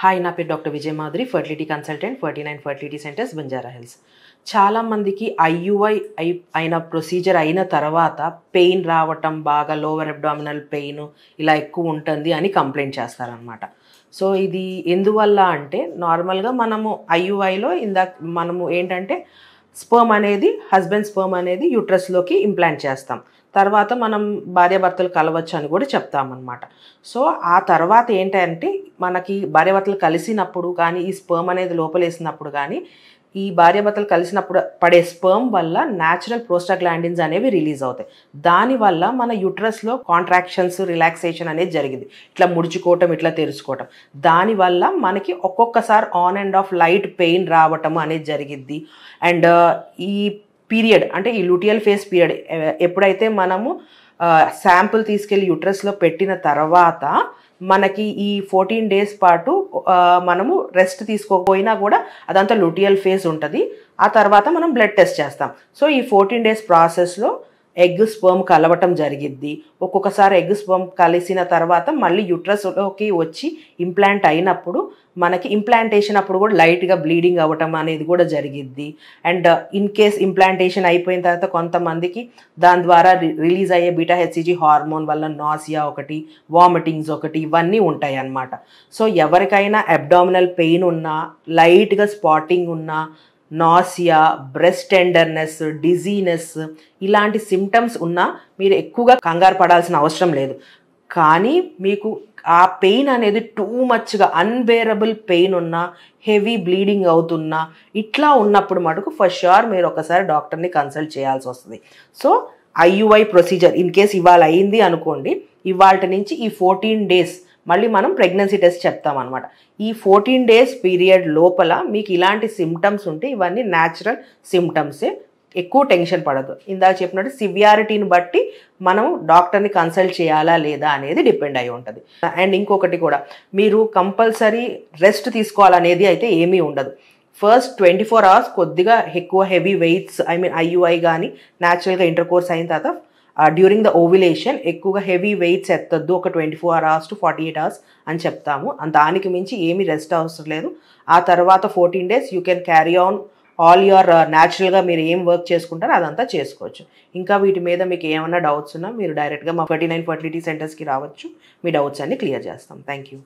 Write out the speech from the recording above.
Hi, నా పేరు doctor Vijay Madhuri, fertility consultant, 49 fertility centres, Banjara hills. చాలామందికి ఐయుఐ అయిన ప్రొసీజర్ అయిన తర్వాత పెయిన్ రావటం, బాగా లోవర్ అబ్డామినల్ పెయిన్ ఇలా ఎక్కువ ఉంటుంది అని కంప్లైంట్ చేస్తారనమాట. సో ఇది ఎందువల్ల అంటే నార్మల్గా మనము ఐయుఐలో మనము ఏంటంటే స్పర్మ్ అనేది హస్బెండ్ స్పర్మ్ అనేది యూట్రస్లోకి ఇంప్లాంట్ చేస్తాం. తర్వాత మనం భార్యాభర్తలు కలవచ్చు అని కూడా చెప్తామన్నమాట. సో ఆ తర్వాత ఏంటంటే మనకి భార్యాభర్తలు కలిసినప్పుడు కానీ ఈ స్పర్మ్ అనేది లోపలేసినప్పుడు కానీ ఈ భార్యాభర్తలు కలిసినప్పుడు పడే స్పర్మ్ వల్ల న్యాచురల్ ప్రోస్టాగ్లాండిన్స్ అనేవి రిలీజ్ అవుతాయి. దానివల్ల మన యూట్రస్లో కాంట్రాక్షన్స్, రిలాక్సేషన్ అనేది జరిగింది. ఇట్లా ముడుచుకోవటం, ఇట్లా తెరుచుకోవటం. దానివల్ల మనకి ఒక్కొక్కసారి on and of light pain రావటం అనేది జరిగిద్ది. అండ్ ఈ పీరియడ్ అంటే ఈ లూటియల్ ఫేజ్ పీరియడ్ ఎప్పుడైతే మనము శాంపుల్ తీసుకెళ్ళి యూట్రస్లో పెట్టిన తర్వాత మనకి ఈ 14 days పాటు మనము రెస్ట్ తీసుకోకపోయినా కూడా అదంతా లూటియల్ ఫేజ్ ఉంటుంది. ఆ తర్వాత మనం బ్లడ్ టెస్ట్ చేస్తాం. సో ఈ 14 days ప్రాసెస్లో ఎగ్ స్పర్మ్ కలవటం జరిగిద్ది. ఒక్కొక్కసారి ఎగ్ స్పర్మ్ కలిసిన తర్వాత మళ్ళీ యూట్రస్లోకి వచ్చి ఇంప్లాంట్ అయినప్పుడు మనకి ఇంప్లాంటేషన్ అప్పుడు కూడా లైట్గా బ్లీడింగ్ అవ్వటం అనేది కూడా జరిగిద్ది. అండ్ ఇన్ కేస్ ఇంప్లాంటేషన్ అయిపోయిన తర్వాత కొంతమందికి దాని ద్వారా రిలీజ్ అయ్యే బీటా హెచ్సిజీ హార్మోన్ వల్ల నాసియా ఒకటి, వామిటింగ్స్ ఒకటి, ఇవన్నీ ఉంటాయి అన్నమాట. సో ఎవరికైనా అబ్డామినల్ పెయిన్ ఉన్నా, లైట్గా స్పాటింగ్ ఉన్నా, నాసియా, బ్రెస్ట్ టెండర్నెస్, డిజీనెస్ ఇలాంటి సిమ్టమ్స్ ఉన్నా మీరు ఎక్కువగా కంగారు పడాల్సిన అవసరం లేదు. కానీ మీకు ఆ పెయిన్ అనేది టూ మచ్గా అన్బేరబుల్ పెయిన్ ఉన్నా, హెవీ బ్లీడింగ్ అవుతున్నా, ఇట్లా ఉన్నప్పుడు మటుకు ఫర్ ష్యూర్ మీరు ఒకసారి డాక్టర్ని కన్సల్ట్ చేయాల్సి వస్తుంది. So IUI procedure in case ఇవాళ అయింది అనుకోండి, ఇవాళ నుంచి ఈ 14 days మళ్ళీ మనం ప్రెగ్నెన్సీ టెస్ట్ చెప్తామన్నమాట. ఈ 14 days పీరియడ్ లోపల మీకు ఇలాంటి సిమ్టమ్స్ ఉంటే ఇవన్నీ న్యాచురల్ సిమ్టమ్సే. ఎక్కువ టెన్షన్ పడదు. ఇందాక చెప్పినట్టు సివియారిటీని బట్టి మనం డాక్టర్ని కన్సల్ట్ చేయాలా లేదా అనేది డిపెండ్ అయి ఉంటుంది. అండ్ ఇంకొకటి కూడా, మీరు కంపల్సరీ రెస్ట్ తీసుకోవాలనేది అయితే ఏమీ ఉండదు. ఫస్ట్ 24 hours కొద్దిగా ఎక్కువ హెవీ వెయిట్స్ ఐయుఐ కానీ న్యాచురల్గా ఇంటర్ కోర్స్ అయిన తర్వాత డ్యూరింగ్ ద ఓవ్యులేషన్ ఎక్కువగా హెవీ వెయిట్స్ ఎత్తద్దు. ఒక 24 hours to 48 hours అని చెప్తాము. దానికి మించి ఏమీ రెస్ట్ అవసరం లేదు. ఆ తర్వాత 14 days you can carry on all your న్యాచురల్గా మీరు ఏం వర్క్ చేసుకుంటారో అదంతా చేసుకోవచ్చు. ఇంకా వీటి మీద మీకు ఏమైనా డౌట్స్ ఉన్నా మీరు డైరెక్ట్గా మా 49 ఫర్టిలిటీ సెంటర్స్కి రావచ్చు. మీ డౌట్స్ అన్ని క్లియర్ చేస్తాం. Thank you.